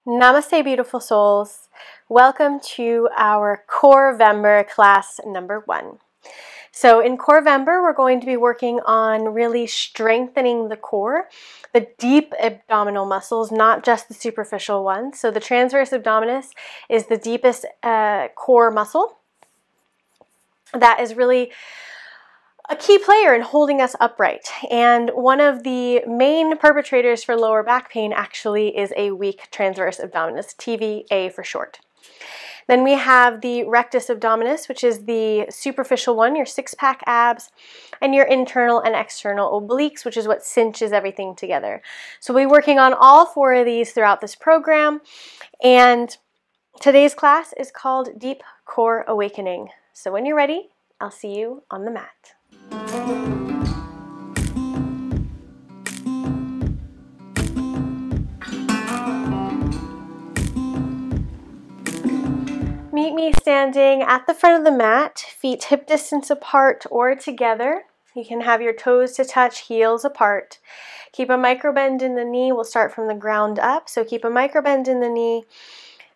Namaste, beautiful souls. Welcome to our Core-vember class number 1. So in Core-vember, we're going to be working on really strengthening the core, the deep abdominal muscles, not just the superficial ones. So the transverse abdominis is the deepest core muscle that is really a key player in holding us upright. And one of the main perpetrators for lower back pain actually is a weak transverse abdominis, TVA for short. Then we have the rectus abdominis, which is the superficial one, your six-pack abs, and your internal and external obliques, which is what cinches everything together. So we'll be working on all 4 of these throughout this program. And today's class is called Deep Core Awakening. So when you're ready, I'll see you on the mat. Meet me standing at the front of the mat, feet hip distance apart or together. You can have your toes to touch, heels apart. Keep a micro bend in the knee. We'll start from the ground up. So keep a micro bend in the knee.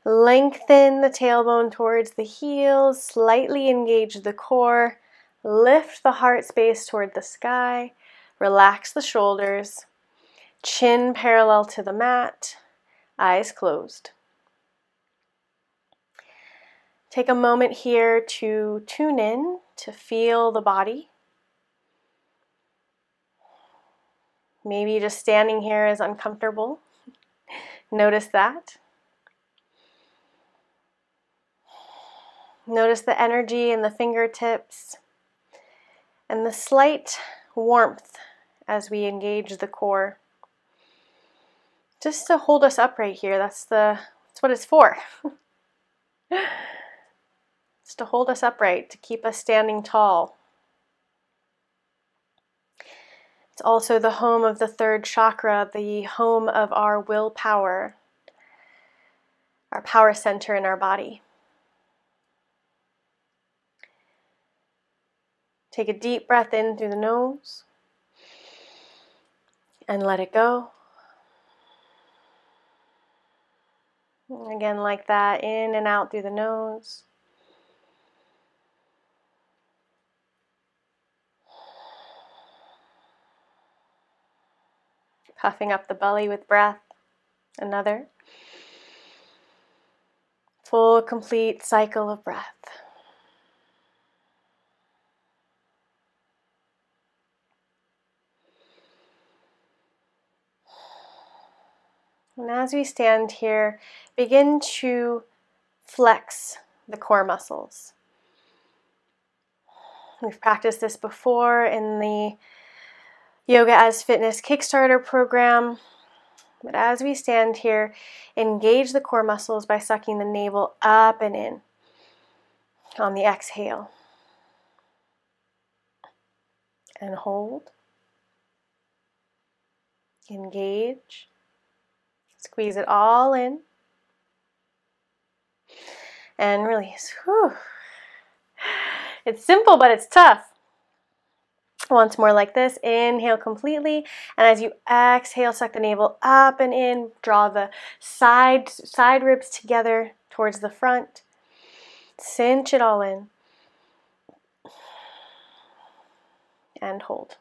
Lengthen the tailbone towards the heels. Slightly engage the core. Lift the heart space toward the sky. Relax the shoulders. Chin parallel to the mat. Eyes closed. Take a moment here to tune in, to feel the body. Maybe just standing here is uncomfortable. Notice that. Notice the energy in the fingertips and the slight warmth as we engage the core. Just to hold us upright here, that's what it's for. It's to hold us upright, to keep us standing tall. It's also the home of the 3rd chakra, the home of our willpower, our power center in our body. Take a deep breath in through the nose and let it go. Again, like that, in and out through the nose. Puffing up the belly with breath. Another. Full, complete cycle of breath. And as we stand here, begin to flex the core muscles. We've practiced this before in the Yoga as Fitness Kickstarter program. But as we stand here, engage the core muscles by sucking the navel up and in on the exhale. And hold. Engage. Squeeze it all in. And release. Whew. It's simple, but it's tough. Once more like this, inhale completely, and as you exhale, suck the navel up and in, draw the side ribs together towards the front, cinch it all in, and hold.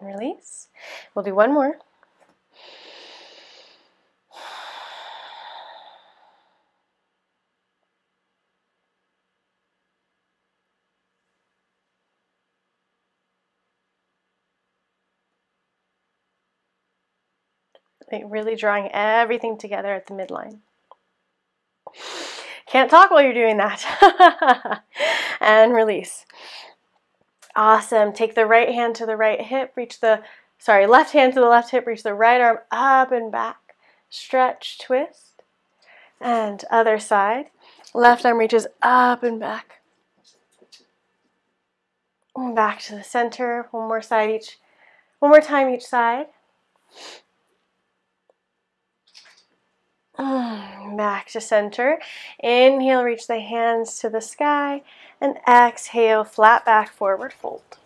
And release. We'll do one more. Really drawing everything together at the midline. Can't talk while you're doing that. And release. Awesome. Take the right hand to the right hip, left hand to the left hip, reach the right arm up and back. Stretch, twist. And other side. Left arm reaches up and back. Back to the center. One more time each side. Back to center. Inhale, reach the hands to the sky, and exhale, flat back, forward fold.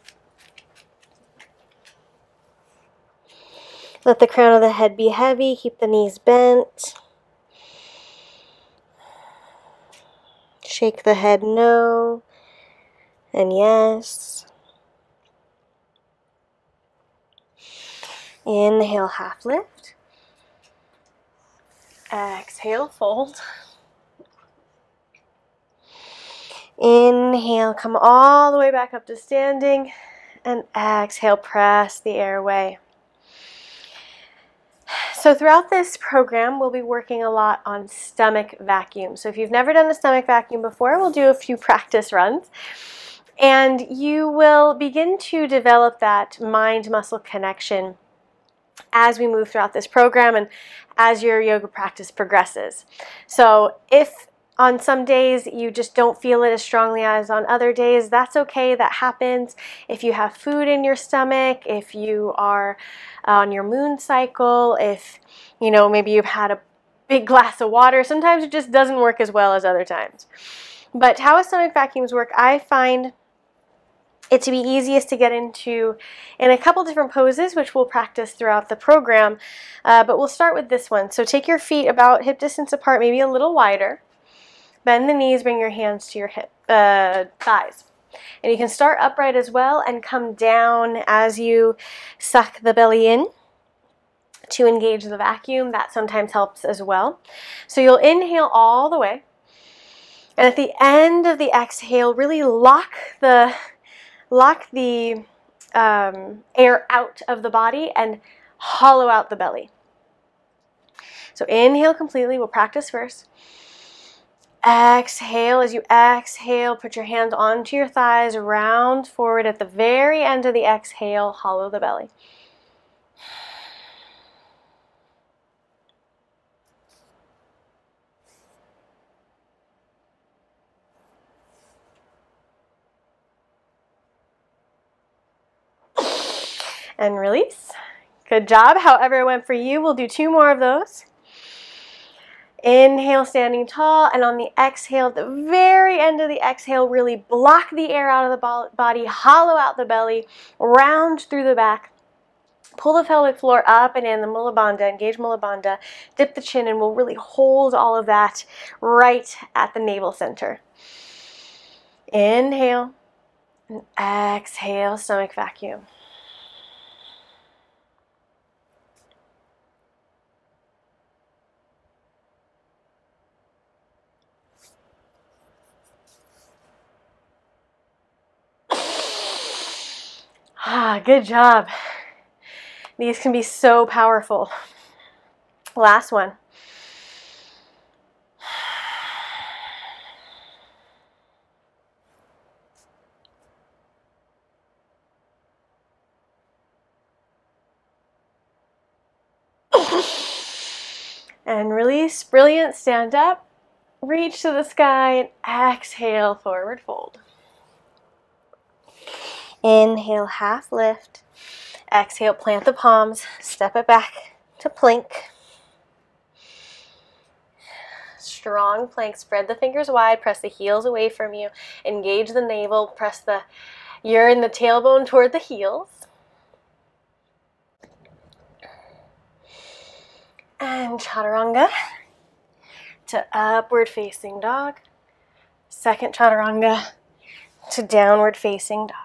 Let the crown of the head be heavy, keep the knees bent. Shake the head no and yes. Inhale, half lift. Exhale, fold. Inhale, come all the way back up to standing, and exhale, press the air away. So throughout this program, we'll be working a lot on stomach vacuum. So if you've never done a stomach vacuum before, we'll do a few practice runs. And you will begin to develop that mind-muscle connection as we move throughout this program and as your yoga practice progresses. So if on some days you just don't feel it as strongly as on other days, that's okay, that happens. If you have food in your stomach, if you are on your moon cycle, if maybe you've had a big glass of water, sometimes it just doesn't work as well as other times. But how stomach vacuums work, I find it to be easiest to get into in a couple different poses, which we'll practice throughout the program, but we'll start with this one. So take your feet about hip distance apart, maybe a little wider. Bend the knees, bring your hands to your thighs. And you can start upright as well and come down as you suck the belly in to engage the vacuum. That sometimes helps as well. So you'll inhale all the way. And at the end of the exhale, really lock the air out of the body and hollow out the belly. So inhale completely. We'll practice first. Exhale. As you exhale, put your hands onto your thighs, round forward. At the very end of the exhale, hollow the belly. And release. Good job. However it went for you, we'll do 2 more of those. Inhale, standing tall, and on the exhale, at the very end of the exhale, really block the air out of the body, hollow out the belly, round through the back. Pull the pelvic floor up and in, the Mula Bandha, engage Mula Bandha, dip the chin, and we'll really hold all of that right at the navel center. Inhale, and exhale, stomach vacuum. Good job. These can be so powerful. Last one. And release. Brilliant. Stand up. Reach to the sky and exhale, forward fold. Inhale, half lift. Exhale, plant the palms, step it back to plank. Strong plank, spread the fingers wide, press the heels away from you, engage the navel, press the urine, the tailbone toward the heels. And chaturanga to upward facing dog. Second chaturanga to downward facing dog.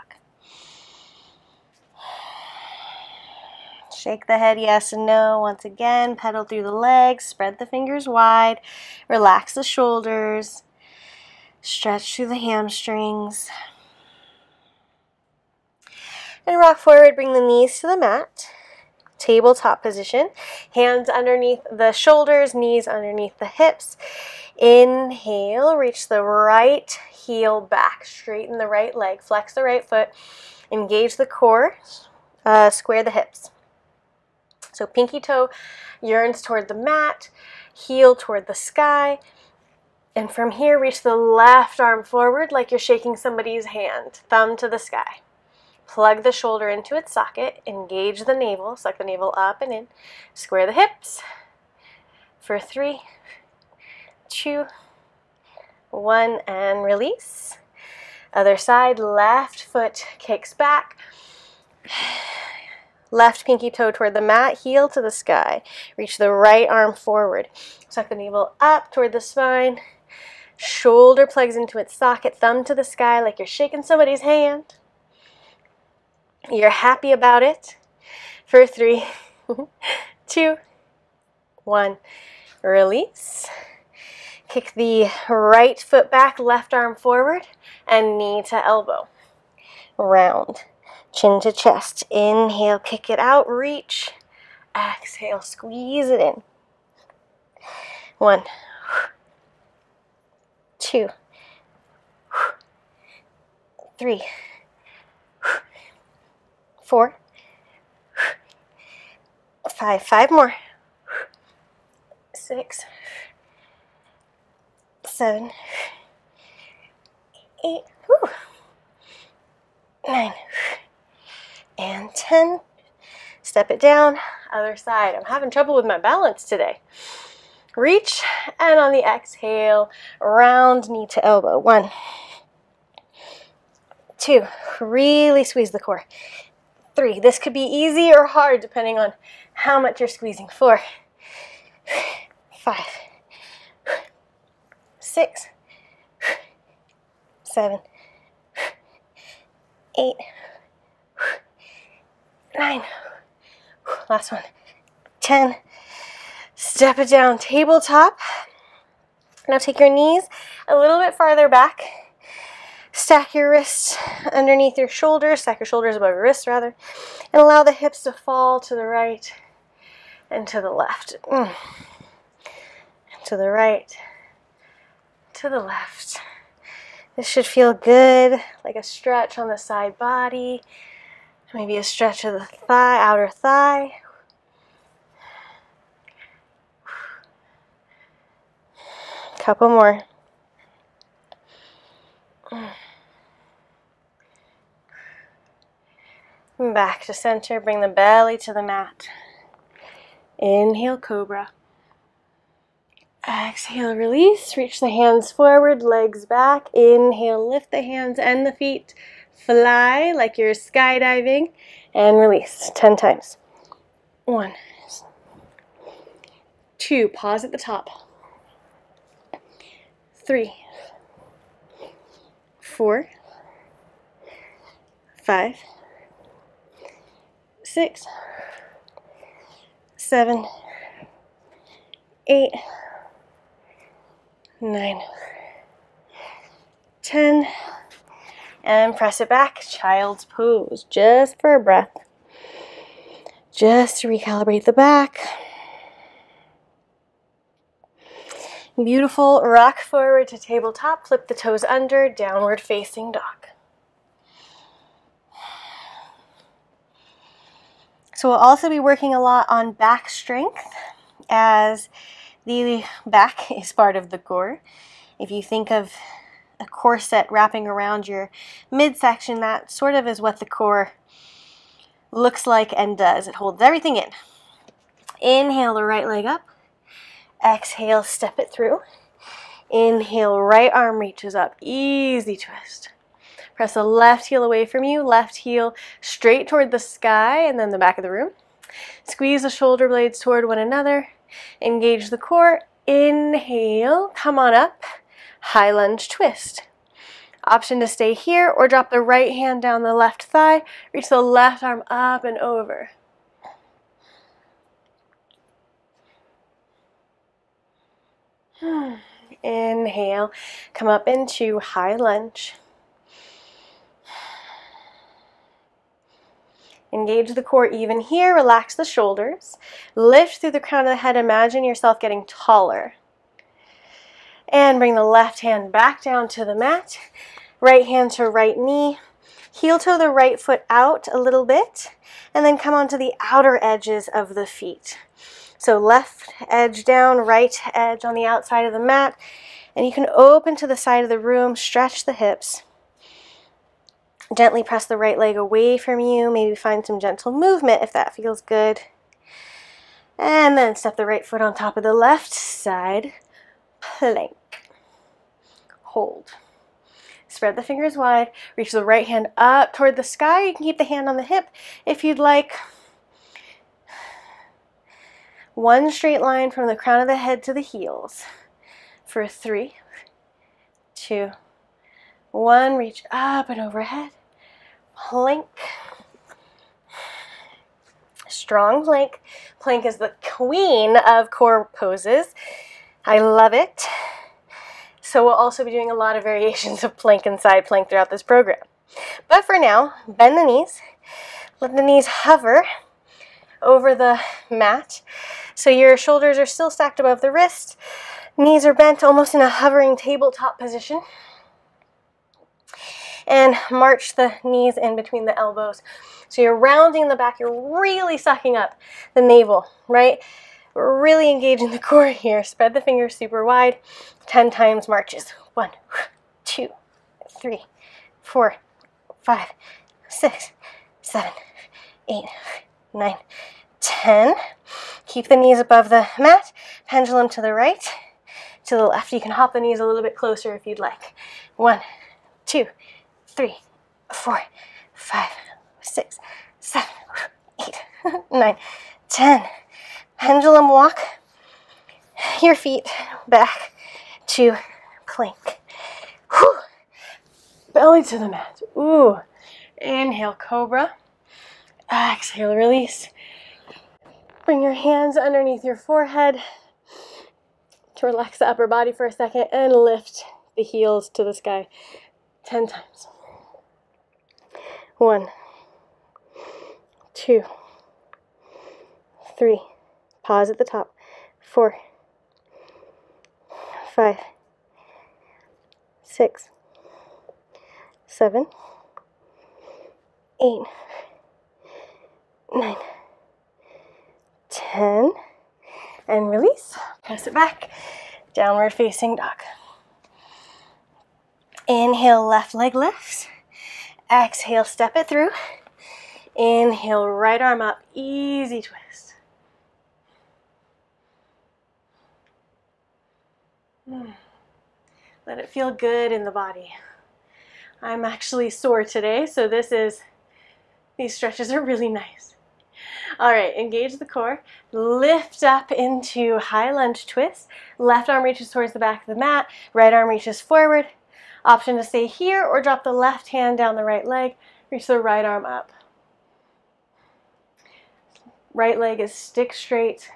Shake the head yes and no. Once again, pedal through the legs, spread the fingers wide, relax the shoulders, stretch through the hamstrings. And rock forward, bring the knees to the mat. Tabletop position. Hands underneath the shoulders, knees underneath the hips. Inhale, reach the right heel back, straighten the right leg, flex the right foot, engage the core, square the hips. So pinky toe yearns toward the mat, heel toward the sky, and from here reach the left arm forward like you're shaking somebody's hand, thumb to the sky. Plug the shoulder into its socket, engage the navel, suck the navel up and in, square the hips, for 3, 2, 1, and release. Other side, left foot kicks back. Left pinky toe toward the mat, heel to the sky. Reach the right arm forward. Suck the navel up toward the spine. Shoulder plugs into its socket, thumb to the sky like you're shaking somebody's hand. You're happy about it. For 3, 2, 1, release. Kick the right foot back, left arm forward, and knee to elbow. Round. Chin to chest. Inhale, kick it out, reach. Exhale, squeeze it in. 1, 2, 3, 4, 5. 5 more. 6, 7, 8, 9, and 10. Step it down. Other side. I'm having trouble with my balance today. Reach, and on the exhale, round knee to elbow. 1, 2, really squeeze the core. 3, this could be easy or hard depending on how much you're squeezing. 4, 5, 6, 7, 8, 9, last one, 10. Step it down, tabletop. Now take your knees a little bit farther back. Stack your wrists underneath your shoulders, stack your shoulders above your wrists rather, and allow the hips to fall to the right and to the left. To the right, to the left. This should feel good, like a stretch on the side body, maybe a stretch of the thigh, outer thigh. Couple more. Back to center, bring the belly to the mat. Inhale, cobra. Exhale, release. Reach the hands forward, legs back. Inhale, lift the hands and the feet. Fly like you're skydiving. And release 10 times. 1, 2, pause at the top. 3, 4, 5, 6, 7, 8, 9, 10, and press it back, child's pose, just for a breath, just to recalibrate the back. Beautiful, rock forward to tabletop, flip the toes under, downward facing dog. So we'll also be working a lot on back strength, as the back is part of the core. If you think of a corset wrapping around your midsection, that sort of is what the core looks like and does. It holds everything in. Inhale the right leg up. Exhale, step it through. Inhale, right arm reaches up. Easy twist. Press the left heel away from you. Left heel straight toward the sky and then the back of the room. Squeeze the shoulder blades toward one another. Engage the core. Inhale, come on up. High lunge twist. Option to stay here or drop the right hand down the left thigh. Reach the left arm up and over. Inhale, come up into high lunge. Engage the core even here, relax the shoulders. Lift through the crown of the head, imagine yourself getting taller. And bring the left hand back down to the mat. Right hand to right knee. Heel toe the right foot out a little bit. And then come onto the outer edges of the feet. So left edge down, right edge on the outside of the mat. And you can open to the side of the room, stretch the hips. Gently press the right leg away from you. Maybe find some gentle movement if that feels good. And then step the right foot on top of the left side, plank. Hold. Spread the fingers wide, reach the right hand up toward the sky. You can keep the hand on the hip if you'd like. One straight line from the crown of the head to the heels. For 3, 2, 1, reach up and overhead. Plank. Strong plank. Plank is the queen of core poses. I love it. So we'll also be doing a lot of variations of plank and side plank throughout this program. But for now, bend the knees. Let the knees hover over the mat. So your shoulders are still stacked above the wrist. Knees are bent almost in a hovering tabletop position. And march the knees in between the elbows. So you're rounding the back, you're really sucking up the navel, right? Really engaging the core here. Spread the fingers super wide. 10 times marches. 1, 2, 3, 4, 5, 6, 7, 8, 9, 10. Keep the knees above the mat. Pendulum to the right, to the left. You can hop the knees a little bit closer if you'd like. 1, 2, 3, 4, 5, 6, 7, 8, 9, 10. Pendulum walk your feet back to plank. Whew. Belly to the mat. Ooh. Inhale, cobra. Exhale, release. Bring your hands underneath your forehead to relax the upper body for a second and lift the heels to the sky 10 times. 1, 2, 3. Pause at the top. 4, 5, 6, 7, 8, 9, 10. And release. Press it back. Downward facing dog. Inhale, left leg lifts. Exhale, step it through. Inhale, right arm up. Easy twist. Let it feel good in the body. I'm actually sore today, so these stretches are really nice. All right, engage the core. Lift up into high lunge twist. Left arm reaches towards the back of the mat. Right arm reaches forward. Option to stay here or drop the left hand down the right leg. Reach the right arm up. Right leg is stick straight.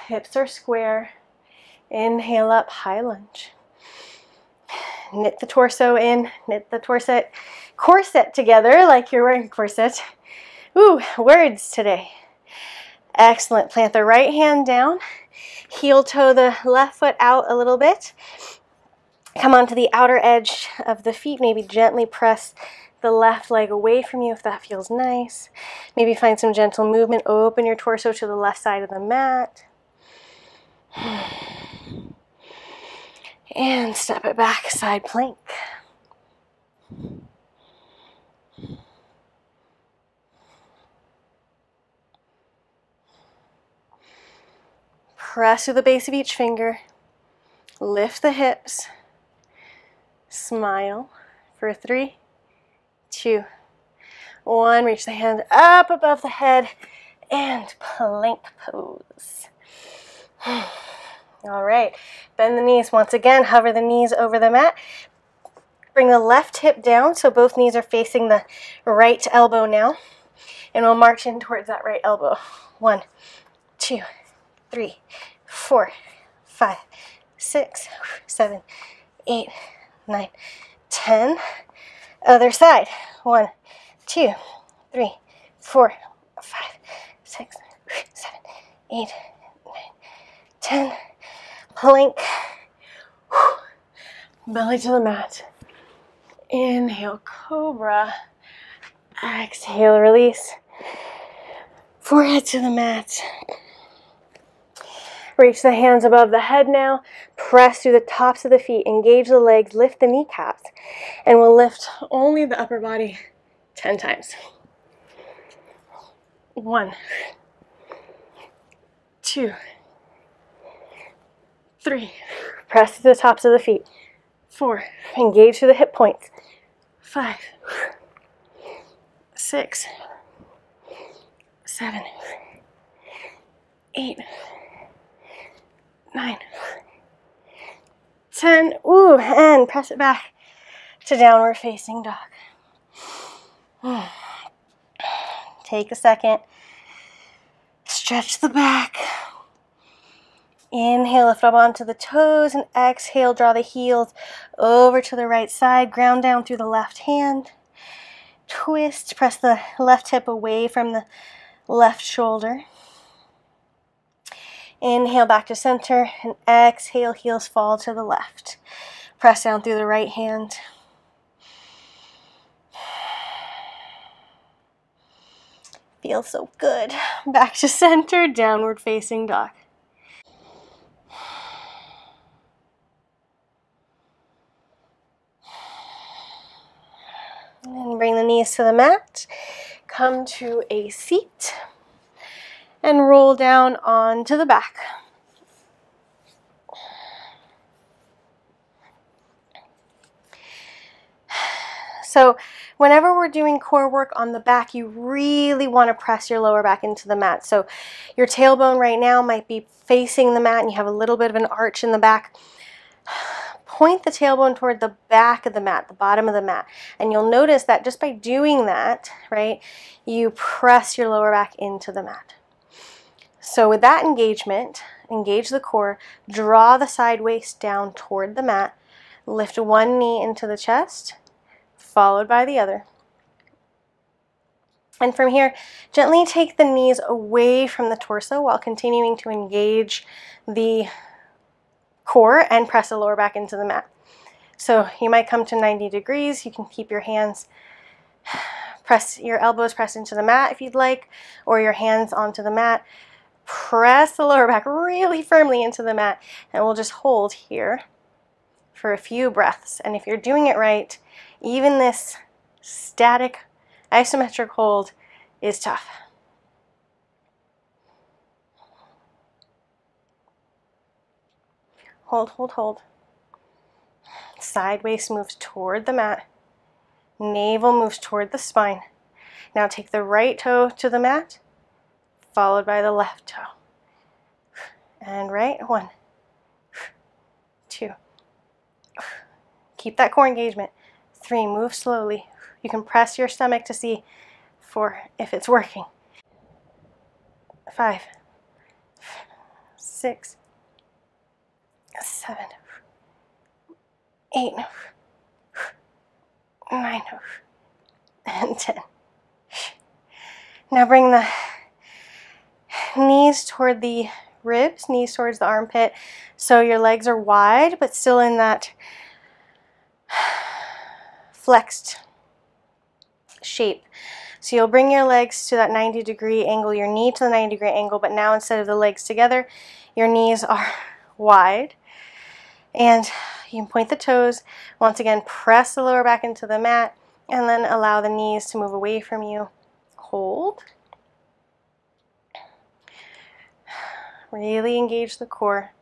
Hips are square. Inhale up, high lunge. Knit the torso in, knit the corset together like you're wearing a corset. Ooh, words today. Excellent. Plant the right hand down. Heel toe the left foot out a little bit. Come onto the outer edge of the feet. Maybe gently press the left leg away from you if that feels nice. Maybe find some gentle movement. Open your torso to the left side of the mat. And step it back, side plank. Press through the base of each finger. Lift the hips. Smile for 3, 2, 1. Reach the hand up above the head and plank pose. All right, bend the knees. Once again, hover the knees over the mat. Bring the left hip down so both knees are facing the right elbow now. And we'll march in towards that right elbow. 1, 2, 3, 4, 5, 6, 7, 8, 9, 10. Other side. 1, 2, 3, 4, 5, 6, 7, 8, 9, 10. Plank. Belly to the mat. Inhale, cobra. Exhale, release. Forehead to the mat. Reach the hands above the head now. Press through the tops of the feet. Engage the legs. Lift the kneecaps. And we'll lift only the upper body 10 times. 1, 2, 3. Press to the tops of the feet. 4. Engage through the hip points. 5, 6, 7, 8, 9, 10. Ooh, and press it back to downward facing dog. Take a second. Stretch the back. Inhale, lift up onto the toes, and exhale, draw the heels over to the right side. Ground down through the left hand. Twist, press the left hip away from the left shoulder. Inhale back to center, and exhale, heels fall to the left. Press down through the right hand. Feels so good. Back to center, downward facing dog. And bring the knees to the mat. Come to a seat and roll down onto the back. So whenever we're doing core work on the back, you really want to press your lower back into the mat. So your tailbone right now might be facing the mat and you have a little bit of an arch in the back. Point the tailbone toward the back of the mat, the bottom of the mat. And you'll notice that just by doing that, right, you press your lower back into the mat. So with that engagement, engage the core, draw the side waist down toward the mat, lift one knee into the chest, followed by the other. And from here, gently take the knees away from the torso while continuing to engage the core and press the lower back into the mat. So you might come to 90 degrees. You can keep your hands, press your elbows pressed into the mat if you'd like, or your hands onto the mat. Press the lower back really firmly into the mat, and we'll just hold here for a few breaths. And if you're doing it right, even this static isometric hold is tough. Hold, hold, hold. Side waist moves toward the mat. Navel moves toward the spine. Now take the right toe to the mat, followed by the left toe. And right, 1, 2. Keep that core engagement. 3, move slowly. You can press your stomach to see 4 if it's working. 5, 6, 7, 8, 9, and 10. Now bring the knees toward the ribs, knees towards the armpit, so your legs are wide but still in that flexed shape. So you'll bring your legs to that 90-degree angle, your knee to the 90-degree angle, but now instead of the legs together, your knees are wide. And you can point the toes. Once again, press the lower back into the mat, and then allow the knees to move away from you. Hold. Really engage the core.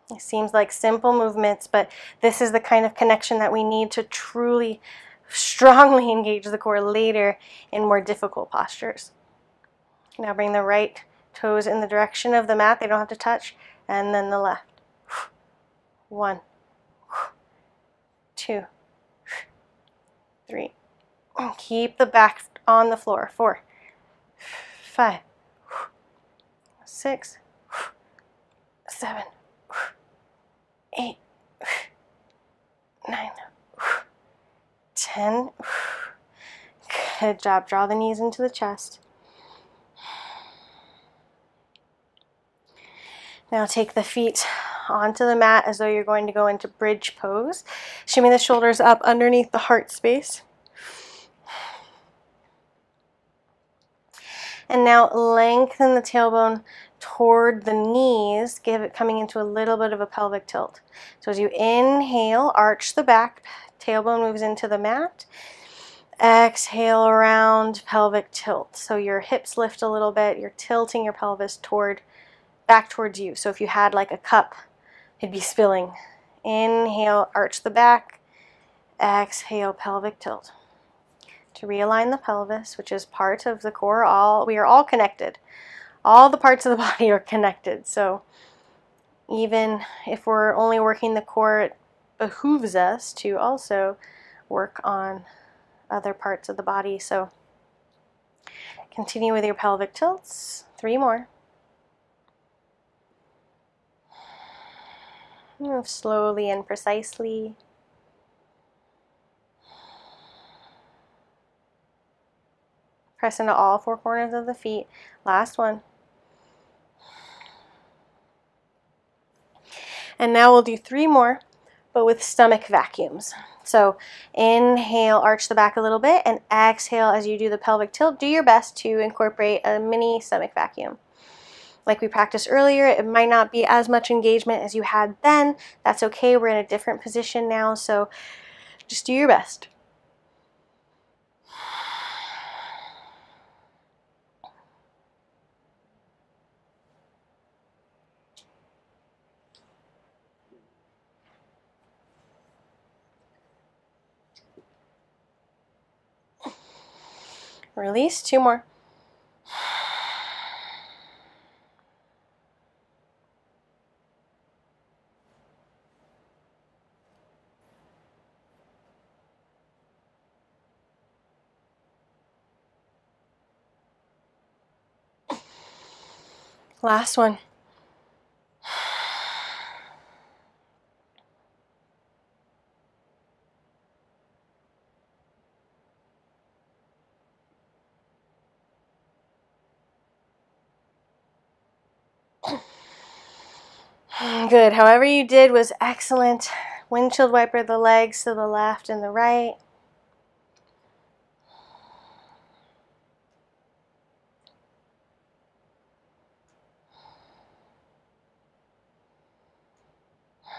It seems like simple movements, but this is the kind of connection that we need to truly, strongly engage the core later in more difficult postures. Now bring the right toes in the direction of the mat. They don't have to touch. And then the left. 1, 2, 3. Keep the back on the floor. 4, 5, 6, 7, 8, 9, 10. Good job. Draw the knees into the chest. Now take the feet onto the mat as though you're going to go into bridge pose. Shimmy the shoulders up underneath the heart space. And now lengthen the tailbone toward the knees, give it coming into a little bit of a pelvic tilt. So as you inhale, arch the back, tailbone moves into the mat. Exhale, round pelvic tilt. So your hips lift a little bit. You're tilting your pelvis back towards you. So if you had like a cup, it'd be spilling. Inhale, arch the back. Exhale, pelvic tilt. To realign the pelvis, which is part of the core, we are all connected. All the parts of the body are connected. So even if we're only working the core, it behooves us to also work on other parts of the body. So continue with your pelvic tilts. 3 more. Move slowly and precisely. Press into all 4 corners of the feet. Last one. And now we'll do 3 more, but with stomach vacuums. So inhale, arch the back a little bit, and exhale as you do the pelvic tilt. Do your best to incorporate a mini stomach vacuum. Like we practiced earlier, it might not be as much engagement as you had then. That's okay, we're in a different position now, so just do your best. Release, 2 more. Last one. Good. However you did was excellent. Windshield wiper the legs to the left and the right.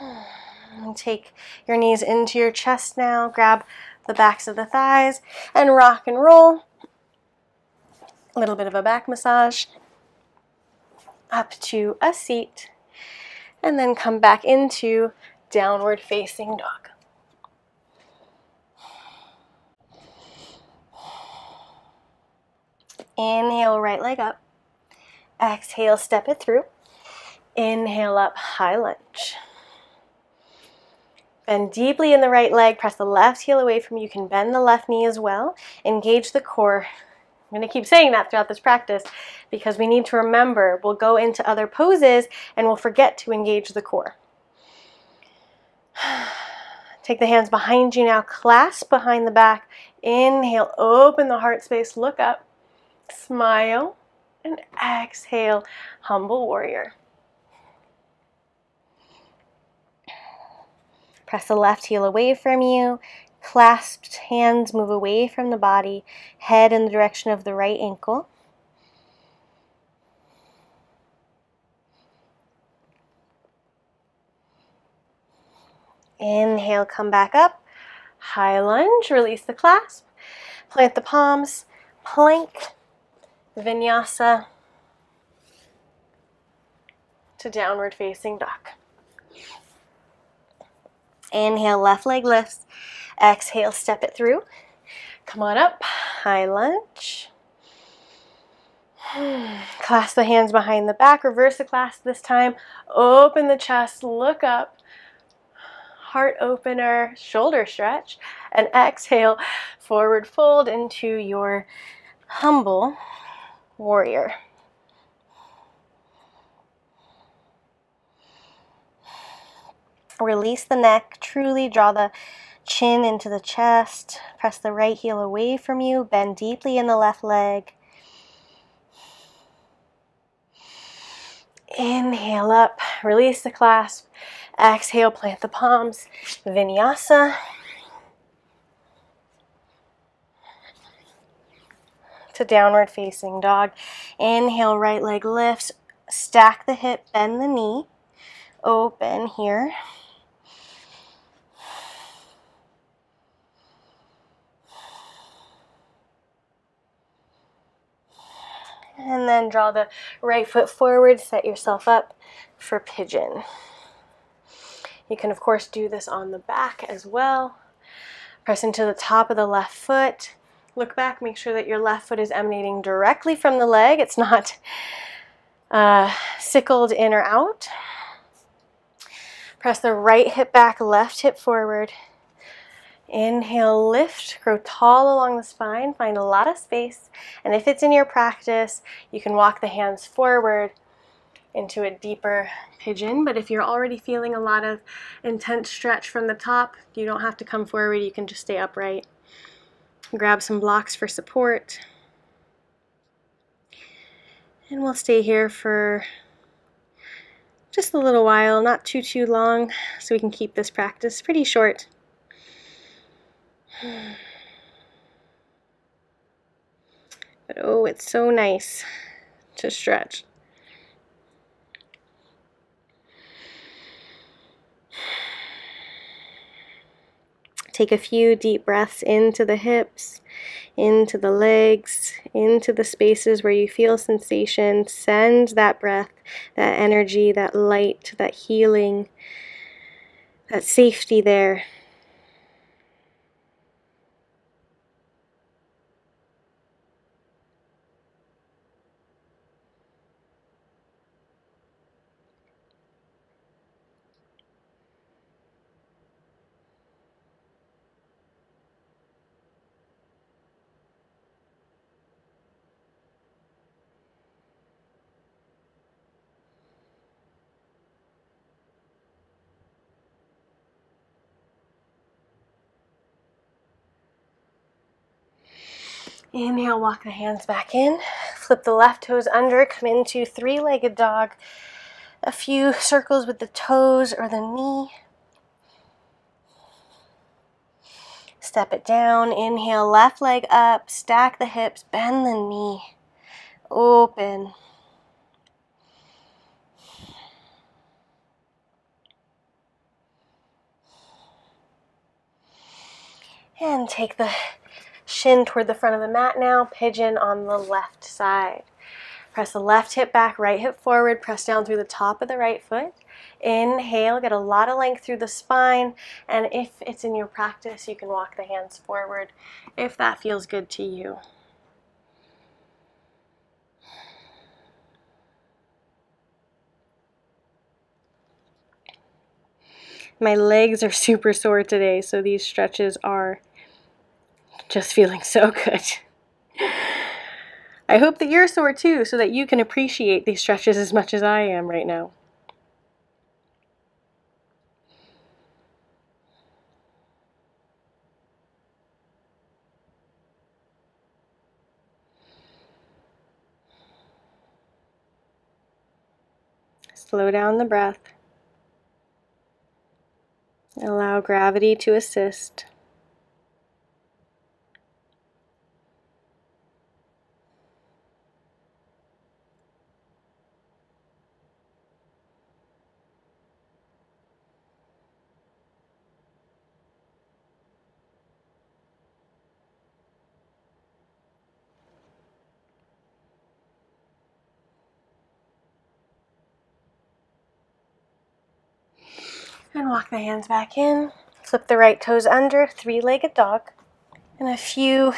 And take your knees into your chest now. Grab the backs of the thighs and rock and roll. A little bit of a back massage. Up to a seat. And then come back into downward facing dog. Inhale, right leg up. Exhale, step it through. Inhale up, high lunge. Bend deeply in the right leg. Press the left heel away from you. You can bend the left knee as well. Engage the core. I'm going to keep saying that throughout this practice because we need to remember we'll go into other poses and we'll forget to engage the core. Take the hands behind you now. Clasp behind the back. Inhale, open the heart space. Look up. Smile. And exhale, humble warrior. Press the left heel away from you. Clasped hands move away from the body. Head in the direction of the right ankle. Inhale, come back up. High lunge, release the clasp. Plant the palms. Plank. Vinyasa. To downward facing dog. Inhale, left leg lifts. Exhale, step it through. Come on up, high lunge. Clasp the hands behind the back, reverse the clasp this time. Open the chest, look up. Heart opener, shoulder stretch. And exhale, forward fold into your humble warrior. Release the neck, truly draw the chin into the chest. Press the right heel away from you, bend deeply in the left leg. Inhale up, release the clasp. Exhale, plant the palms. Vinyasa. To downward facing dog. Inhale, right leg lifts. Stack the hip, bend the knee. Open here. And then draw the right foot forward, set yourself up for pigeon. You can, of course, do this on the back as well. Press into the top of the left foot. Look back, make sure that your left foot is emanating directly from the leg. It's not sickled in or out. Press the right hip back, left hip forward. Inhale, lift, grow tall along the spine, find a lot of space. And if it's in your practice, you can walk the hands forward into a deeper pigeon. But if you're already feeling a lot of intense stretch from the top, you don't have to come forward, you can just stay upright. Grab some blocks for support. And we'll stay here for just a little while, not too long, so we can keep this practice pretty short. But oh, it's so nice to stretch. Take a few deep breaths into the hips, into the legs, into the spaces where you feel sensation. Send that breath, that energy, that light, that healing, that safety there. Inhale, walk the hands back in. Flip the left toes under, come into three-legged dog. A few circles with the toes or the knee. Step it down. Inhale, left leg up, stack the hips, bend the knee. Open. And take the shin toward the front of the mat now. Pigeon on the left side. Press the left hip back, right hip forward. Press down through the top of the right foot. Inhale, get a lot of length through the spine. And if it's in your practice, you can walk the hands forward if that feels good to you. My legs are super sore today, so these stretches are just feeling so good. I hope that you're sore too, so that you can appreciate these stretches as much as I am right now. Slow down the breath. Allow gravity to assist. And walk the hands back in. Flip the right toes under, three-legged dog. And a few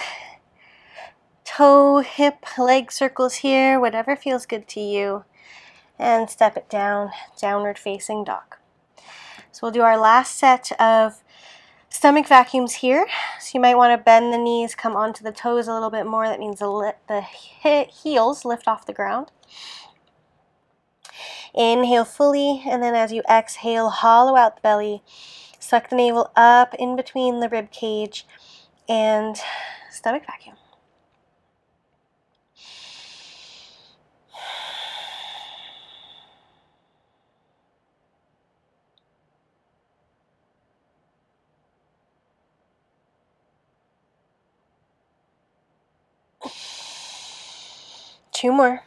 toe, hip, leg circles here, whatever feels good to you. And step it down, downward facing dog. So we'll do our last set of stomach vacuums here. So you might want to bend the knees, come onto the toes a little bit more. That means the heels lift off the ground. Inhale fully, and then as you exhale, hollow out the belly. Suck the navel up in between the rib cage and stomach vacuum. Two more.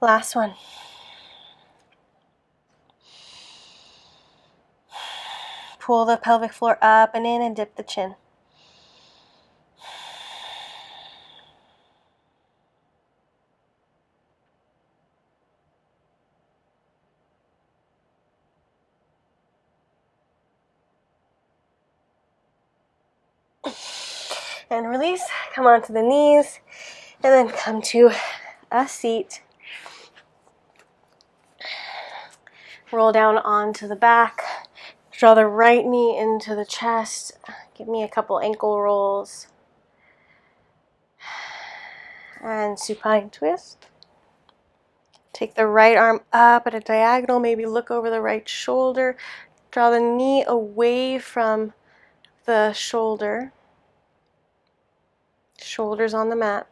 Last one. Pull the pelvic floor up and in and dip the chin. And release. Come onto the knees and then come to a seat. Roll down onto the back. Draw the right knee into the chest. Give me a couple ankle rolls. And supine twist. Take the right arm up at a diagonal. Maybe look over the right shoulder. Draw the knee away from the shoulder. Shoulders on the mat.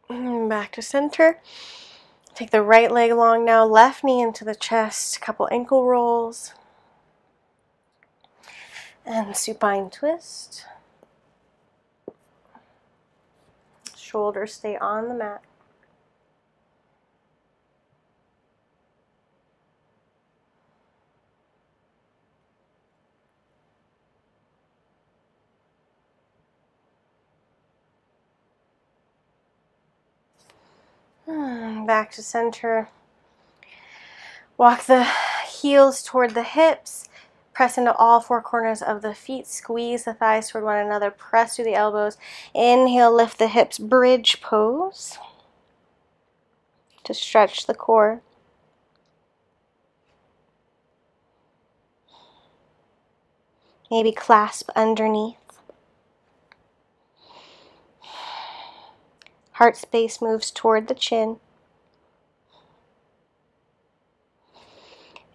Back to center. Take the right leg long now. Left knee into the chest. A couple ankle rolls. And supine twist. Shoulders stay on the mat. Back to center. Walk the heels toward the hips. Press into all four corners of the feet. Squeeze the thighs toward one another. Press through the elbows. Inhale, lift the hips. Bridge pose to stretch the core. Maybe clasp underneath. Heart space moves toward the chin.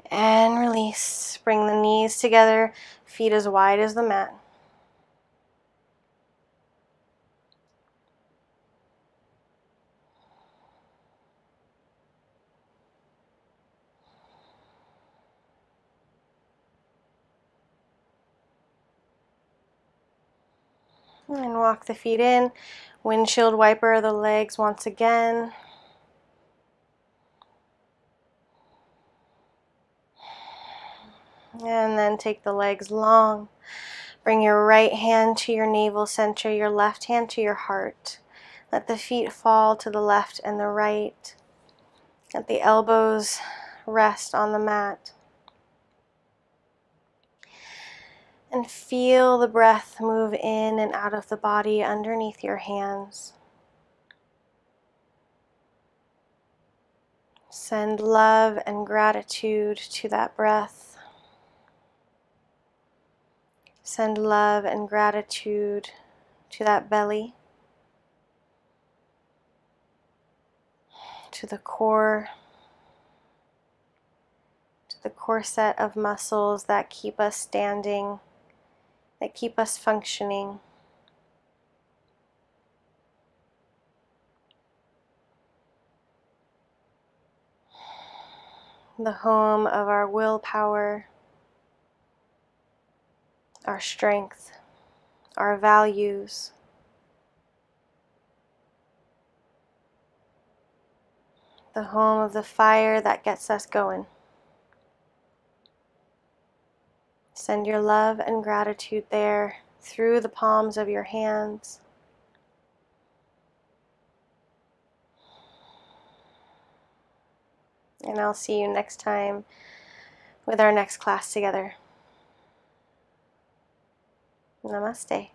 And release. Bring the knees together. Feet as wide as the mat. And walk the feet in. Windshield wiper the legs once again. And then take the legs long. Bring your right hand to your navel center, your left hand to your heart. Let the feet fall to the left and the right. Let the elbows rest on the mat. And feel the breath move in and out of the body underneath your hands. Send love and gratitude to that breath. Send love and gratitude to that belly, to the core, to the corset of muscles that keep us standing, that keep us functioning. The home of our willpower, our strength, our values. The home of the fire that gets us going. Send your love and gratitude there through the palms of your hands. And I'll see you next time with our next class together. Namaste.